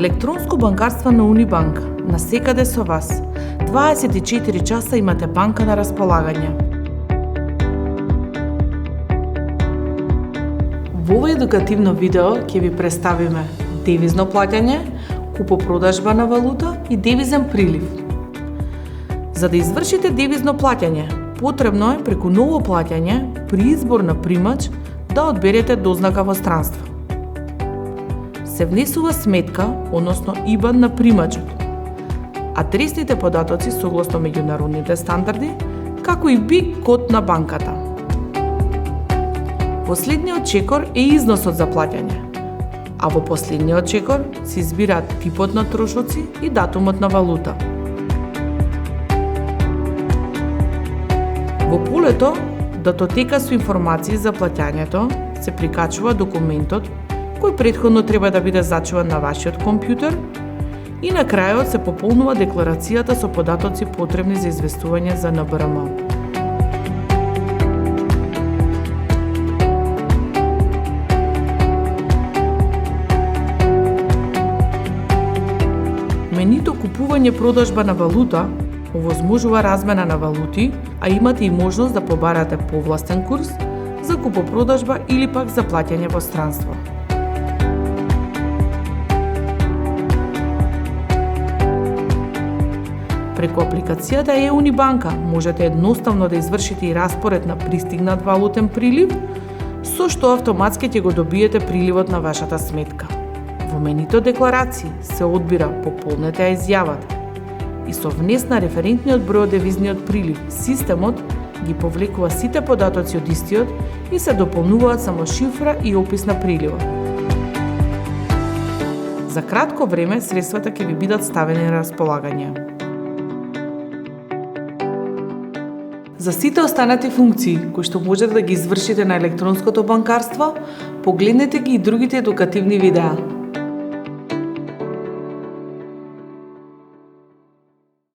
Електронско банкарство на Унибанк. Насекаде со вас. 24 часа имате банка на располагање. Во ова едукативно видео ќе ви представиме девизно плаќање, купопродажба на валута и девизен прилив. За да извршите девизно плаќање, потребно е преку ново плаќање при избор на примач да одберете дознака во странство. Се внесува сметка, односно IBAN на примачот, адресните податоци согласно меѓународните стандарди, како и БИК код на банката. Последниот чекор е износот за плаќање, а во последниот чекор се избираат типот на трошоци и датумот на валута. Во полето датотека со информации за плаќањето се прикачува документот кој претходно треба да биде зачуван на вашиот компјутер и на крајот се пополнува декларацијата со податоци потребни за известување за НБРМ. Менито купување-продажба на валута овозможува размена на валути, а имате и можност да побарате повластен курс за купопродажба или пак за плаќање во странство. Преку апликацијата Унибанка можете едноставно да извршите и распоред на пристигнат валутен прилив, со што автоматски ќе го добиете приливот на вашата сметка. Во менито декларации се одбира пополнете ја изјавата и со внес на референтниот број од девизниот прилив, системот ги повлекува сите податоци од истиот и се дополнуваат само шифра и опис на приливот. За кратко време средствата ќе ви бидат ставени на располагање. За сите останати функции кои што можете да ги извршите на електронското банкарство, погледнете ги и другите едукативни видеа.